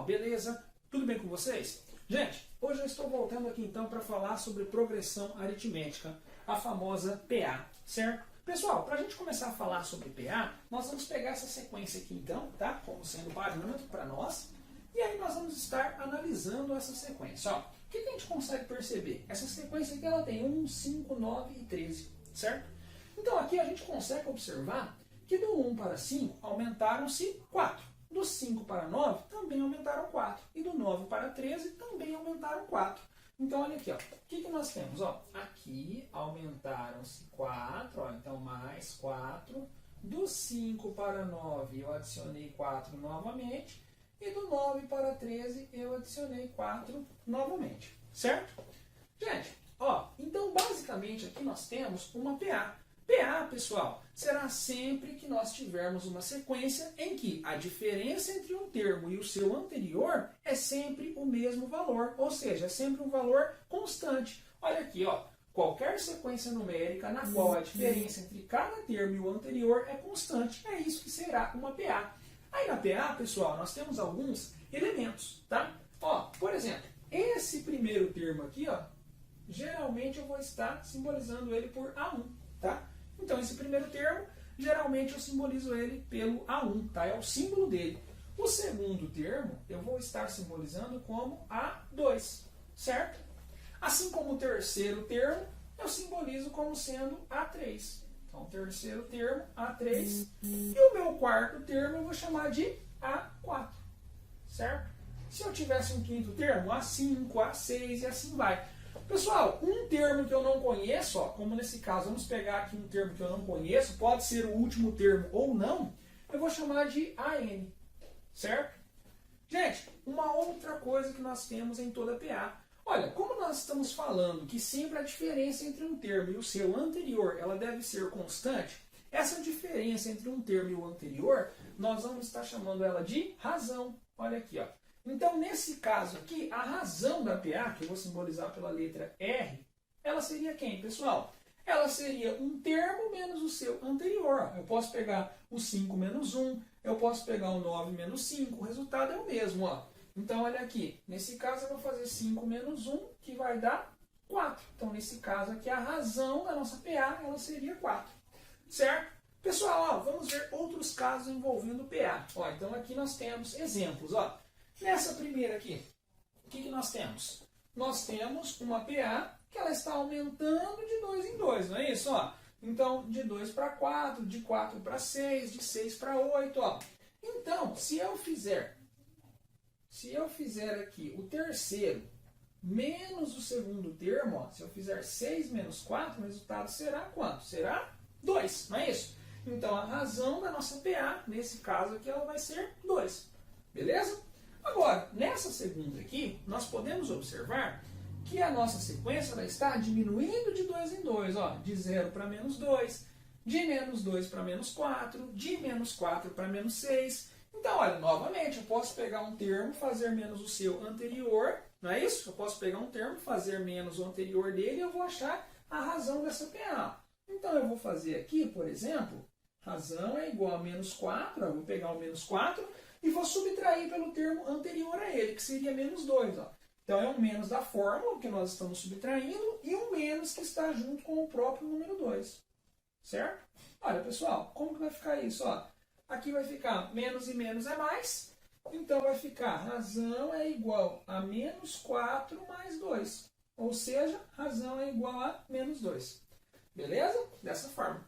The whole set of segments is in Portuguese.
pessoal, beleza? Tudo bem com vocês? Gente, hoje eu estou voltando aqui então para falar sobre progressão aritmética, a famosa PA, certo? Pessoal, para a gente começar a falar sobre PA, nós vamos pegar essa sequência aqui então, tá? Como sendo parâmetro para nós, e aí nós vamos estar analisando essa sequência. Ó, o que a gente consegue perceber? Essa sequência aqui ela tem 1, 5, 9 e 13, certo? Então aqui a gente consegue observar que do 1 para 5 aumentaram-se 4. Do 5 para 9 também aumentaram 4. E do 9 para 13 também aumentaram 4. Então olha aqui, ó. O que nós temos? Ó, aqui aumentaram-se 4, ó, então mais 4. Do 5 para 9 eu adicionei 4 novamente. E do 9 para 13 eu adicionei 4 novamente. Certo? Gente, ó, então basicamente aqui nós temos uma PA. PA, pessoal, será sempre que nós tivermos uma sequência em que a diferença entre um termo e o seu anterior é sempre o mesmo valor, ou seja, é sempre um valor constante. Olha aqui, ó, qualquer sequência numérica na qual a diferença entre cada termo e o anterior é constante, é isso que será uma PA. Aí na PA, pessoal, nós temos alguns elementos, tá? Ó, por exemplo, esse primeiro termo aqui, ó, geralmente eu vou estar simbolizando ele por A1, tá? Então, esse primeiro termo, geralmente eu simbolizo ele pelo A1, tá? É o símbolo dele. O segundo termo, eu vou estar simbolizando como A2, certo? Assim como o terceiro termo, eu simbolizo como sendo A3. Então, o terceiro termo, A3. E o meu quarto termo, eu vou chamar de A4, certo? Se eu tivesse um quinto termo, A5, A6 e assim vai. Pessoal, um termo que eu não conheço, ó, como nesse caso, vamos pegar aqui um termo que eu não conheço, pode ser o último termo ou não, eu vou chamar de AN, certo? Gente, uma outra coisa que nós temos em toda PA. Olha, como nós estamos falando que sempre a diferença entre um termo e o seu anterior, ela deve ser constante, essa diferença entre um termo e o anterior, nós vamos estar chamando ela de razão. Olha aqui, ó. Então, nesse caso aqui, a razão da PA, que eu vou simbolizar pela letra R, ela seria quem, pessoal? Ela seria um termo menos o seu anterior. Eu posso pegar o 5 menos 1, eu posso pegar o 9 menos 5, o resultado é o mesmo. Ó. Então, olha aqui, nesse caso eu vou fazer 5 menos 1, que vai dar 4. Então, nesse caso aqui, a razão da nossa PA, ela seria 4. Certo? Pessoal, ó, vamos ver outros casos envolvendo PA. Ó, então, aqui nós temos exemplos. Ó. Nessa primeira aqui, o que nós temos? Nós temos uma PA que ela está aumentando de 2 em 2, não é isso? Ó? Então, de 2 para 4, de 4 para 6, de 6 para 8. Ó. Então, se eu fizer aqui o terceiro menos o segundo termo, ó, se eu fizer 6 menos 4, o resultado será quanto? Será 2, não é isso? Então, a razão da nossa PA, nesse caso aqui, ela vai ser 2. Beleza? Agora, nessa segunda aqui, nós podemos observar que a nossa sequência ela está diminuindo de 2 em 2, ó, de 0 para menos 2, de menos 2 para menos 4, de menos 4 para menos 6. Então, olha, novamente, eu posso pegar um termo, fazer menos o seu anterior, não é isso? Eu posso pegar um termo, fazer menos o anterior dele e eu vou achar a razão dessa PA. Então, eu vou fazer aqui, por exemplo, razão é igual a menos 4, eu vou pegar o menos 4, e vou subtrair pelo termo anterior a ele, que seria menos 2. Ó. Então, é um menos da fórmula que nós estamos subtraindo e um menos que está junto com o próprio número 2. Certo? Olha, pessoal, como que vai ficar isso? Ó, aqui vai ficar menos e menos é mais. Então, vai ficar razão é igual a menos 4 mais 2. Ou seja, razão é igual a menos 2. Beleza? Dessa forma.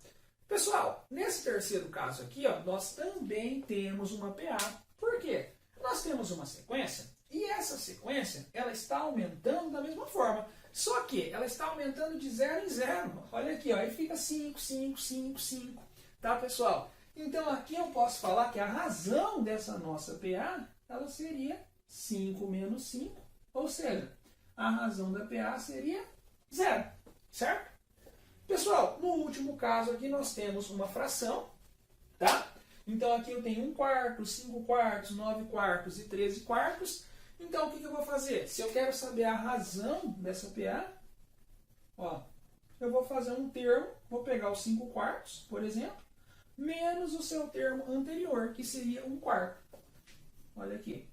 Pessoal, nesse terceiro caso aqui, ó, nós também temos uma PA. Por quê? Nós temos uma sequência e essa sequência ela está aumentando da mesma forma. Só que ela está aumentando de 0 em 0. Olha aqui, ó, aí fica 5, 5, 5, 5. Tá, pessoal? Então aqui eu posso falar que a razão dessa nossa PA ela seria 5 menos 5. Ou seja, a razão da PA seria 0. Certo? Pessoal, no último caso aqui nós temos uma fração, tá? Então aqui eu tenho 1 quarto, 5 quartos, 9 quartos e 13 quartos. Então o que eu vou fazer? Se eu quero saber a razão dessa PA, ó, eu vou fazer um termo, vou pegar os 5 quartos, por exemplo, menos o seu termo anterior, que seria 1 quarto. Olha aqui.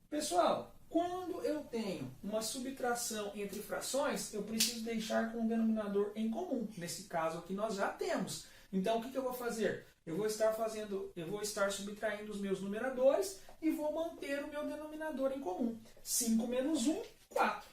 Pessoal, quando eu tenho uma subtração entre frações, eu preciso deixar com um denominador em comum. Nesse caso aqui nós já temos. Então o que eu vou fazer? Eu vou estar subtraindo os meus numeradores e vou manter o meu denominador em comum. 5 menos 1, 4.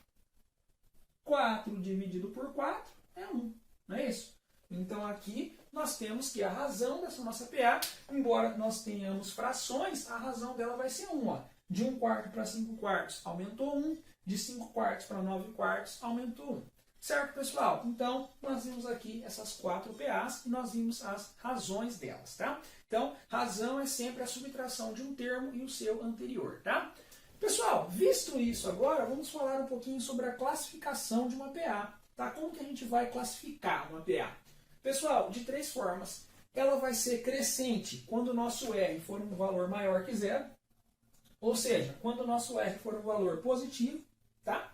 4 dividido por 4 é 1. Não é isso? Então aqui nós temos que a razão dessa nossa PA, embora nós tenhamos frações, a razão dela vai ser 1. Ó. De 1/4 para 5/4 aumentou 1. De 5/4 para 9/4 aumentou 1. Certo, pessoal? Então, nós vimos aqui essas 4 PAs e nós vimos as razões delas, tá? Então, razão é sempre a subtração de um termo e o seu anterior, tá? Pessoal, visto isso agora, vamos falar um pouquinho sobre a classificação de uma PA, tá? Como que a gente vai classificar uma PA? Pessoal, de 3 formas. Ela vai ser crescente quando o nosso R for um valor maior que 0, ou seja, quando o nosso R for um valor positivo, tá?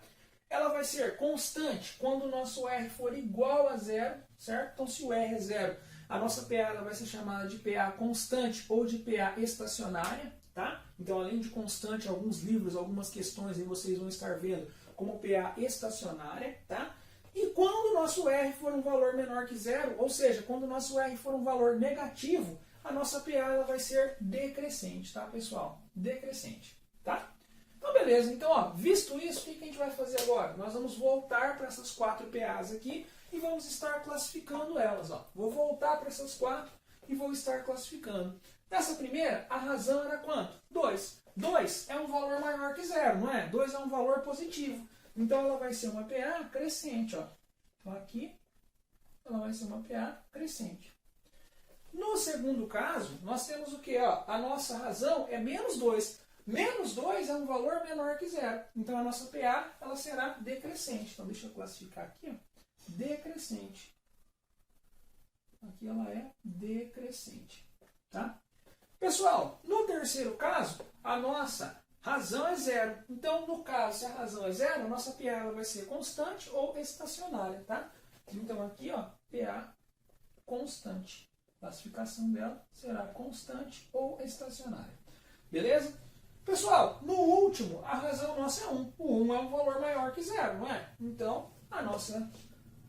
Ela vai ser constante quando o nosso R for igual a 0, certo? Então, se o R é 0, a nossa PA ela vai ser chamada de PA constante ou de PA estacionária, tá? Então, além de constante, alguns livros, algumas questões aí vocês vão estar vendo como PA estacionária, tá? E quando o nosso R for um valor menor que 0, ou seja, quando o nosso R for um valor negativo, a nossa PA ela vai ser decrescente, tá, pessoal? Decrescente, tá? Então, beleza. Então, ó, visto isso, o que a gente vai fazer agora? Nós vamos voltar para essas 4 PAs aqui e vamos estar classificando elas. Ó. Vou voltar para essas 4 e vou estar classificando. Nessa primeira, a razão era quanto? 2. 2 é um valor maior que 0, não é? 2 é um valor positivo. Então, ela vai ser uma PA crescente. Ó. Então, aqui, ela vai ser uma PA crescente. No segundo caso, nós temos o quê? Ó? A nossa razão é menos 2. Menos 2 é um valor menor que 0. Então, a nossa PA ela será decrescente. Então, deixa eu classificar aqui. Ó. Decrescente. Aqui ela é decrescente. Tá? Pessoal, no terceiro caso, a nossa razão é 0. Então, no caso, se a razão é 0, a nossa PA ela vai ser constante ou estacionária. Tá? Então, aqui, ó, PA constante. A classificação dela será constante ou estacionária. Beleza? Pessoal, no último, a razão nossa é 1. O 1 é um valor maior que 0, não é? Então, a nossa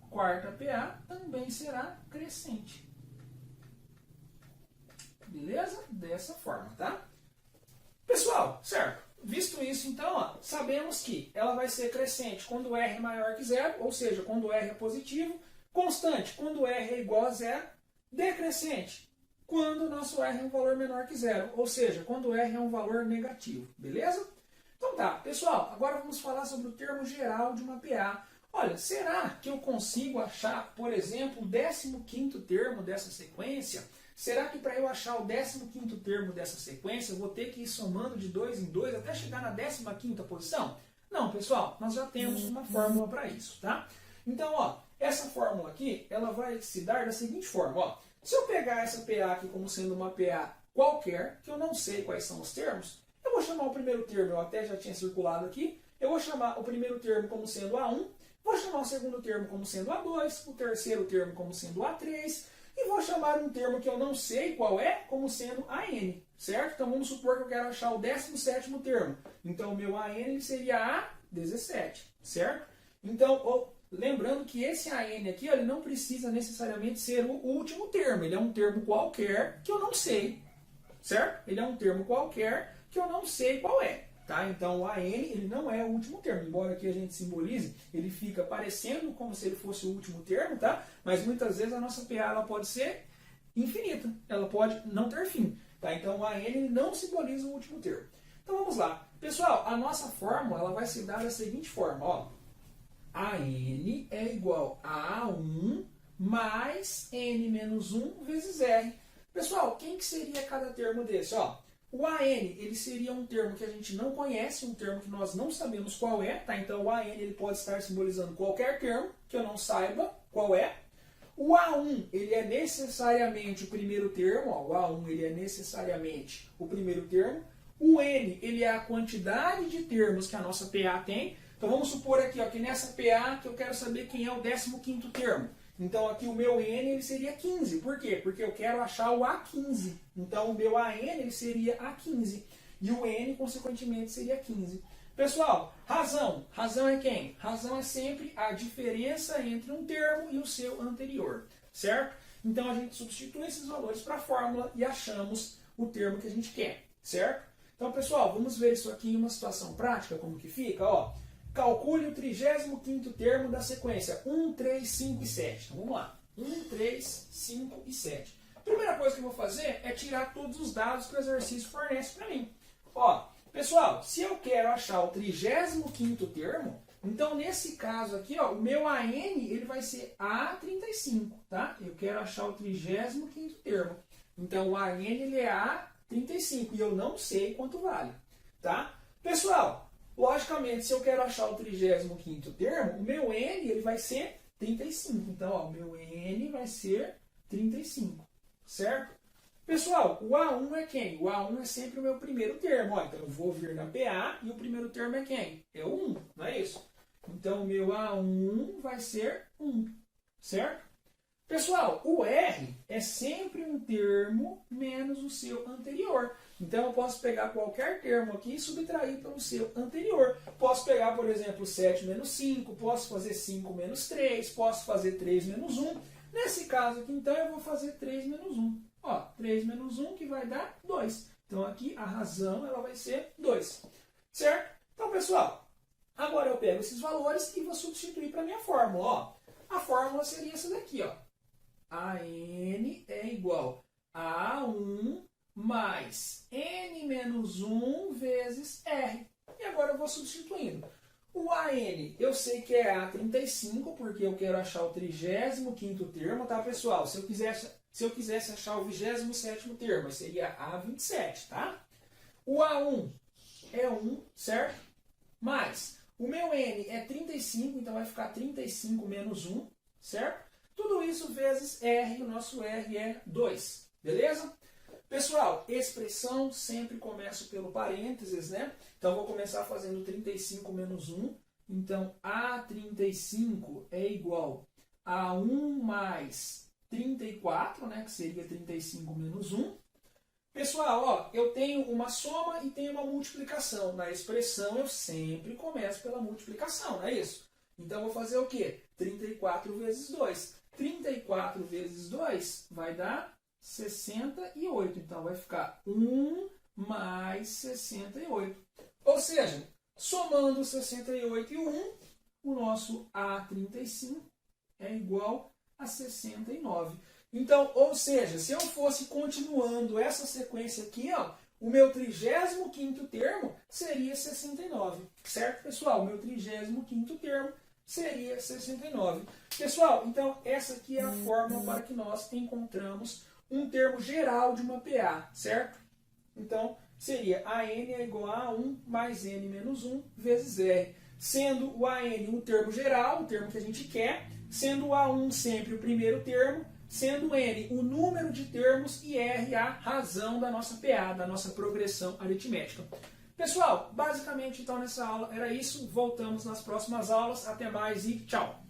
quarta PA também será crescente. Beleza? Dessa forma, tá? Pessoal, certo? Visto isso, então, ó, sabemos que ela vai ser crescente quando o R é maior que 0, ou seja, quando o R é positivo, constante quando o R é igual a 0, decrescente quando o nosso R é um valor menor que 0, ou seja, quando o R é um valor negativo, beleza? Então tá, pessoal, agora vamos falar sobre o termo geral de uma PA. Olha, será que eu consigo achar, por exemplo, o 15º termo dessa sequência? Será que para eu achar o 15º termo dessa sequência, eu vou ter que ir somando de 2 em 2 até chegar na 15ª posição? Não, pessoal, nós já temos uma fórmula para isso, tá? Então, ó, essa fórmula aqui, ela vai se dar da seguinte forma, ó. Se eu pegar essa PA aqui como sendo uma PA qualquer, que eu não sei quais são os termos, eu vou chamar o primeiro termo, eu até já tinha circulado aqui, eu vou chamar o primeiro termo como sendo A1, vou chamar o segundo termo como sendo A2, o terceiro termo como sendo A3, e vou chamar um termo que eu não sei qual é, como sendo AN, certo? Então vamos supor que eu quero achar o 17º termo. Então o meu AN ele seria A17, certo? Então, lembrando que esse AN aqui, ele não precisa necessariamente ser o último termo. Ele é um termo qualquer que eu não sei, certo? Ele é um termo qualquer que eu não sei qual é. Tá? Então o AN ele não é o último termo, embora aqui a gente simbolize, ele fica parecendo como se ele fosse o último termo, tá? Mas muitas vezes a nossa PA ela pode ser infinita, ela pode não ter fim. Tá? Então o AN ele não simboliza o último termo. Então vamos lá. Pessoal, a nossa fórmula ela vai se dar da seguinte forma. Ó. AN é igual a A1 mais N menos 1 vezes R. Pessoal, quem que seria cada termo desse? Ó, o AN ele seria um termo que a gente não conhece, um termo que nós não sabemos qual é. Tá? Então o AN ele pode estar simbolizando qualquer termo que eu não saiba qual é. O A1 ele é necessariamente o primeiro termo. Ó, o A1 ele é necessariamente o primeiro termo. O N ele é a quantidade de termos que a nossa PA tem. Então vamos supor aqui ó, que nessa PA que eu quero saber quem é o 15º termo. Então aqui o meu N ele seria 15. Por quê? Porque eu quero achar o A15. Então o meu AN ele seria A15. E o n, consequentemente, seria 15. Pessoal, razão. Razão é quem? Razão é sempre a diferença entre um termo e o seu anterior, certo? Então a gente substitui esses valores para a fórmula e achamos o termo que a gente quer, certo? Então, pessoal, vamos ver isso aqui em uma situação prática, como que fica, ó. Calcule o 35º termo da sequência 1, 3, 5 e 7. Então, vamos lá. 1, 3, 5 e 7. A primeira coisa que eu vou fazer é tirar todos os dados que o exercício fornece para mim. Ó, pessoal, se eu quero achar o 35º termo, então nesse caso aqui, ó, o meu AN ele vai ser A35, tá? Eu quero achar o 35º termo. Então o AN ele é A35 e eu não sei quanto vale, tá? Pessoal, logicamente, se eu quero achar o 35º termo, o meu N ele vai ser 35. Então, ó, o meu N vai ser 35, certo? Pessoal, o A1 é quem? O A1 é sempre o meu primeiro termo. Ó, então, eu vou vir na PA e o primeiro termo é quem? É o 1, não é isso? Então, o meu A1 vai ser 1, certo? Pessoal, o R é sempre um termo menos o seu anterior. Então, eu posso pegar qualquer termo aqui e subtrair pelo seu anterior. Posso pegar, por exemplo, 7 menos 5, posso fazer 5 menos 3, posso fazer 3 menos 1. Nesse caso aqui, então, eu vou fazer 3 menos 1. Ó, 3 menos 1 que vai dar 2. Então, aqui a razão ela vai ser 2. Certo? Então, pessoal, agora eu pego esses valores e vou substituir para a minha fórmula. Ó, a fórmula seria essa daqui, ó. AN é igual a A1 mais N menos 1 vezes R. E agora eu vou substituindo. O AN, eu sei que é A35, porque eu quero achar o 35º termo, tá, pessoal? Se eu quisesse achar o 27º termo, seria A27, tá? O A1 é 1, certo? Mas o meu N é 35, então vai ficar 35 menos 1, certo? Tudo isso vezes R, o nosso R é 2, beleza? Pessoal, expressão sempre começa pelo parênteses, né? Então, vou começar fazendo 35 menos 1. Então, A35 é igual a 1 mais 34, né? Que seria 35 menos 1. Pessoal, ó, eu tenho uma soma e tenho uma multiplicação. Na expressão, eu sempre começo pela multiplicação, não é isso? Então, vou fazer o quê? 34 vezes 2. 34 vezes 2 vai dar 68. Então, vai ficar 1 mais 68. Ou seja, somando 68 e 1, o nosso A35 é igual a 69. Então, ou seja, se eu fosse continuando essa sequência aqui, ó, o meu 35º termo seria 69. Certo, pessoal? O meu 35º termo seria 69. Pessoal, então essa aqui é a fórmula para que nós encontramos um termo geral de uma PA, certo? Então, seria AN é igual a 1 mais N menos 1 vezes R. Sendo o AN um termo geral, o termo que a gente quer, sendo o A1 sempre o primeiro termo, sendo N o número de termos e R a razão da nossa PA, da nossa progressão aritmética. Pessoal, basicamente então nessa aula era isso. Voltamos nas próximas aulas. Até mais e tchau!